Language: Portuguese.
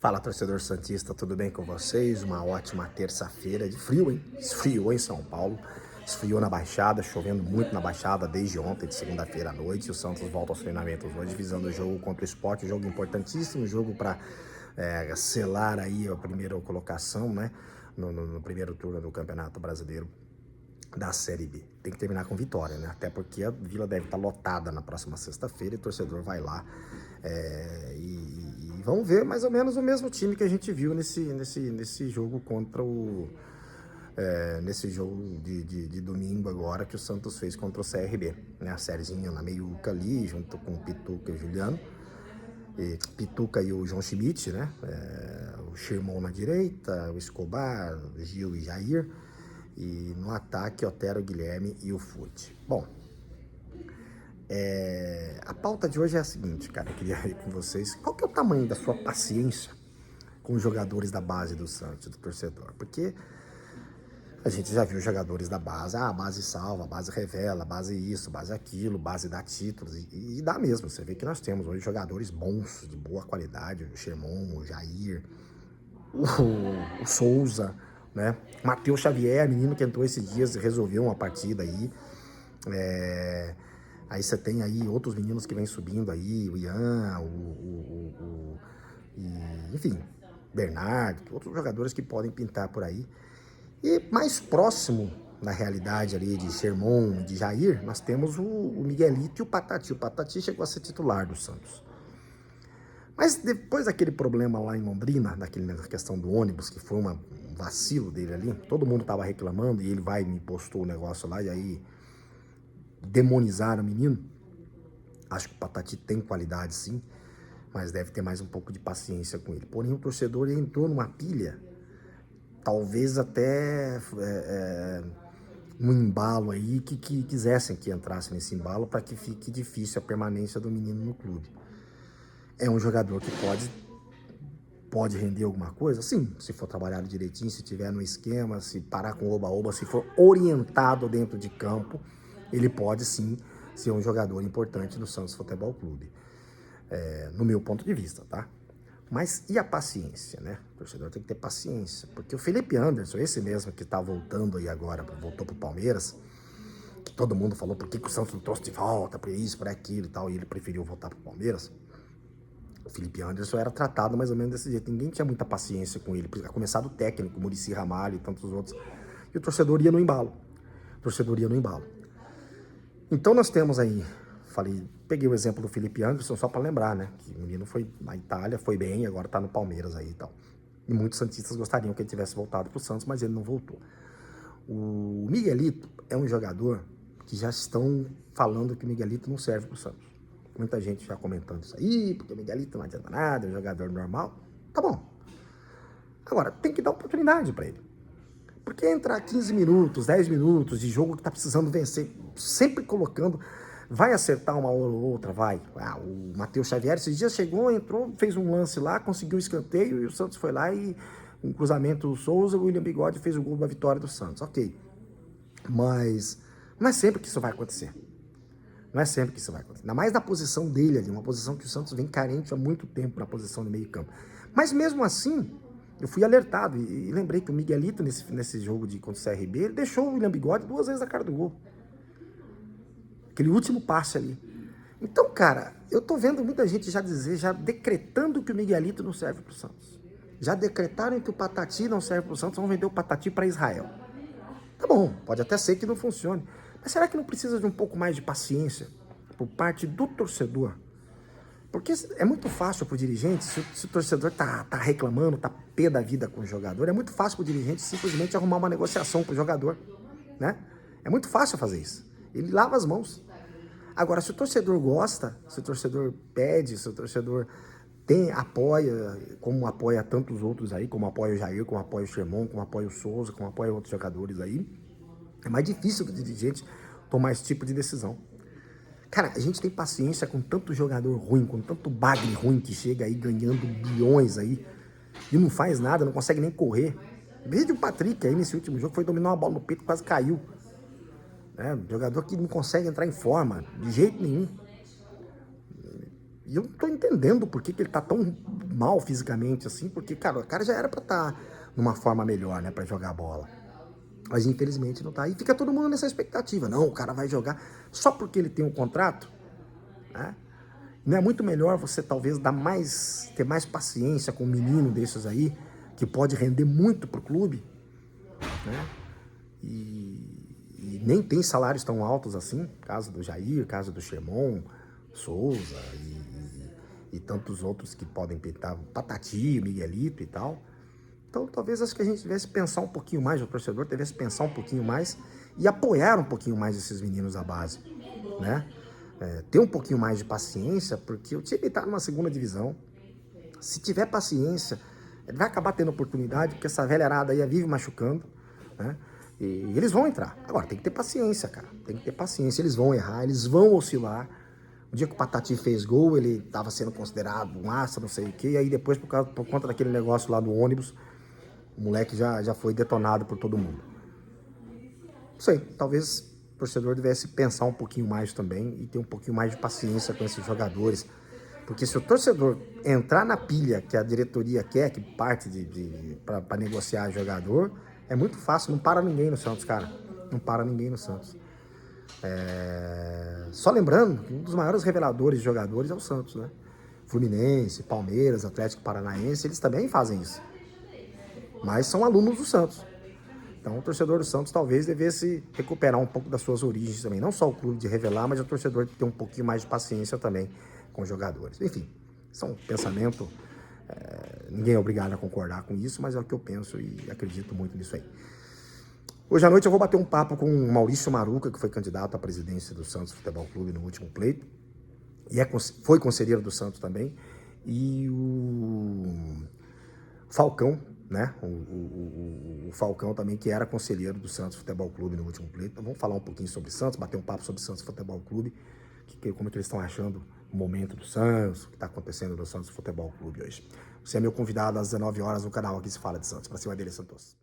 Fala, torcedor santista, tudo bem com vocês? Uma ótima terça-feira de frio, hein? Esfriou em São Paulo, esfriou na Baixada, chovendo muito na Baixada desde ontem, de segunda-feira à noite. O Santos volta aos treinamentos hoje, visando o jogo contra o Sport, um jogo importantíssimo, jogo para selar aí a primeira colocação, né? No primeiro turno do Campeonato Brasileiro da Série B. Tem que terminar com vitória, né? Até porque a Vila deve estar lotada na próxima sexta-feira e o torcedor vai lá e vamos ver mais ou menos o mesmo time que a gente viu nesse jogo contra o... nesse jogo de domingo agora que o Santos fez contra o CRB, né? A sériezinha na meiuca ali, junto com o Pituca e o Juliano. Pituca e o João Schmidt, né? O Xirmão na direita, o Escobar, o Gil e Jair. E no ataque, Otero, Guilherme e o Fute. Bom, a pauta de hoje é a seguinte, cara. Eu queria ver com vocês qual que é o tamanho da sua paciência com os jogadores da base do Santos, do torcedor. Porque a gente já viu jogadores da base, a base salva, a base revela, a base isso, base aquilo, base dá títulos, e dá mesmo. Você vê que nós temos hoje jogadores bons, de boa qualidade, o Xermon, o Jair, o Souza, né? Matheus Xavier, menino que entrou esses dias e resolveu uma partida aí. Aí você tem aí outros meninos que vêm subindo aí, o Ian, enfim, Bernardo, outros jogadores que podem pintar por aí. E mais próximo na realidade ali de Xermon, de Jair, nós temos o Miguelito e o Patati. O Patati chegou a ser titular do Santos. Mas depois daquele problema lá em Londrina, na questão do ônibus, que foi um vacilo dele ali, todo mundo tava reclamando e ele vai e me postou o negócio lá e aí demonizaram o menino. Acho que o Patati tem qualidade sim, mas deve ter mais um pouco de paciência com ele. Porém, o torcedor entrou numa pilha, talvez até um embalo aí, que quisessem que entrasse nesse embalo para que fique difícil a permanência do menino no clube. É um jogador que pode render alguma coisa? Sim, se for trabalhado direitinho, se tiver no esquema, se parar com oba-oba, se for orientado dentro de campo, ele pode sim ser um jogador importante no Santos Futebol Clube. No meu ponto de vista, tá? Mas e a paciência, né? O torcedor tem que ter paciência, porque o Felipe Anderson, esse mesmo que tá voltando aí agora, voltou pro Palmeiras, que todo mundo falou por que o Santos não trouxe de volta, por isso, por aquilo e tal, e ele preferiu voltar pro Palmeiras. O Felipe Anderson era tratado mais ou menos desse jeito. Ninguém tinha muita paciência com ele. A começar do técnico, Muricy Ramalho e tantos outros. E o torcedor ia no embalo. Então nós temos aí, peguei o exemplo do Felipe Anderson só para lembrar, né? Que o menino foi na Itália, foi bem, agora tá no Palmeiras aí e tal. E muitos santistas gostariam que ele tivesse voltado pro Santos, mas ele não voltou. O Miguelito é um jogador que já estão falando que o Miguelito não serve pro Santos. Muita gente já comentando isso aí, porque o Miguelito não adianta nada, é um jogador normal. Tá bom. Agora, tem que dar oportunidade para ele. Porque entrar 15 minutos, 10 minutos de jogo que tá precisando vencer, sempre colocando, vai acertar uma hora ou outra, vai. O Matheus Xavier esses dias chegou, entrou, fez um lance lá, conseguiu um escanteio e o Santos foi lá e um cruzamento, o Souza, o William Bigode fez o gol da vitória do Santos. Ok. Mas não é sempre que isso vai acontecer. Não é sempre que isso vai acontecer. Ainda mais na posição dele ali, uma posição que o Santos vem carente há muito tempo na posição de meio campo. Mas mesmo assim, eu fui alertado e lembrei que o Miguelito, nesse jogo contra o CRB, ele deixou o William Bigode 2 vezes na cara do gol. Aquele último passe ali. Então, cara, eu tô vendo muita gente já decretando que o Miguelito não serve pro Santos. Já decretaram que o Patati não serve pro Santos, vão vender o Patati para Israel. Tá bom, pode até ser que não funcione. Mas será que não precisa de um pouco mais de paciência por parte do torcedor? Porque é muito fácil pro dirigente, se o torcedor tá reclamando, tá pé da vida com o jogador, é muito fácil pro dirigente simplesmente arrumar uma negociação com o jogador, né? É muito fácil fazer isso. Ele lava as mãos. Agora, se o torcedor gosta, se o torcedor pede, se o torcedor apoia, como apoia tantos outros aí, como apoia o Jair, como apoia o Xermon, como apoia o Souza, como apoia outros jogadores aí, é mais difícil do dirigente tomar esse tipo de decisão. Cara, a gente tem paciência com tanto jogador ruim, com tanto bagre ruim que chega aí ganhando bilhões aí e não faz nada, não consegue nem correr. Veja o Patrick aí nesse último jogo, foi dominar uma bola no peito e quase caiu. Jogador que não consegue entrar em forma de jeito nenhum. E eu não tô entendendo por que ele tá tão mal fisicamente assim, porque, cara, o cara já era pra estar numa forma melhor, né, pra jogar bola. Mas infelizmente não tá. E fica todo mundo nessa expectativa. Não, o cara vai jogar só porque ele tem um contrato, né? Não é muito melhor você talvez ter mais paciência com um menino desses aí, que pode render muito pro clube, né? E nem tem salários tão altos assim, caso do Jair, caso do Xermon, Souza e tantos outros que podem pintar, Patati, Miguelito e tal. Então talvez acho que a gente tivesse que pensar um pouquinho mais, o torcedor tivesse que pensar um pouquinho mais e apoiar um pouquinho mais esses meninos da base, né? Ter um pouquinho mais de paciência, porque o time está numa segunda divisão. Se tiver paciência, ele vai acabar tendo oportunidade, porque essa velharada aí vive machucando, né? E eles vão entrar. Agora, tem que ter paciência, cara. Tem que ter paciência. Eles vão errar, eles vão oscilar. O dia que o Patati fez gol, ele estava sendo considerado um astro, não sei o quê. E aí depois, por conta daquele negócio lá do ônibus, o moleque já foi detonado por todo mundo. Não sei, talvez o torcedor devesse pensar um pouquinho mais também e ter um pouquinho mais de paciência com esses jogadores. Porque se o torcedor entrar na pilha que a diretoria quer, que parte para negociar jogador, é muito fácil, não para ninguém no Santos, cara. Não para ninguém no Santos. Só lembrando que um dos maiores reveladores de jogadores é o Santos, né? Fluminense, Palmeiras, Atlético Paranaense, eles também fazem isso. Mas são alunos do Santos. Então o torcedor do Santos talvez devesse recuperar um pouco das suas origens também. Não só o clube de revelar, mas o torcedor ter um pouquinho mais de paciência também com os jogadores. Enfim, isso é um pensamento, ninguém é obrigado a concordar com isso, mas é o que eu penso e acredito muito nisso aí. Hoje à noite eu vou bater um papo com o Maurício Maruca, que foi candidato à presidência do Santos Futebol Clube no último pleito, e foi conselheiro do Santos também, e o Falcão, né? O Falcão também, que era conselheiro do Santos Futebol Clube no último pleito. Então vamos falar um pouquinho sobre Santos, bater um papo sobre Santos Futebol Clube, como é que eles estão achando o momento do Santos, o que está acontecendo no Santos Futebol Clube hoje. Você é meu convidado às 19 horas no canal Aqui Se Fala de Santos. Pra cima dele, Santos.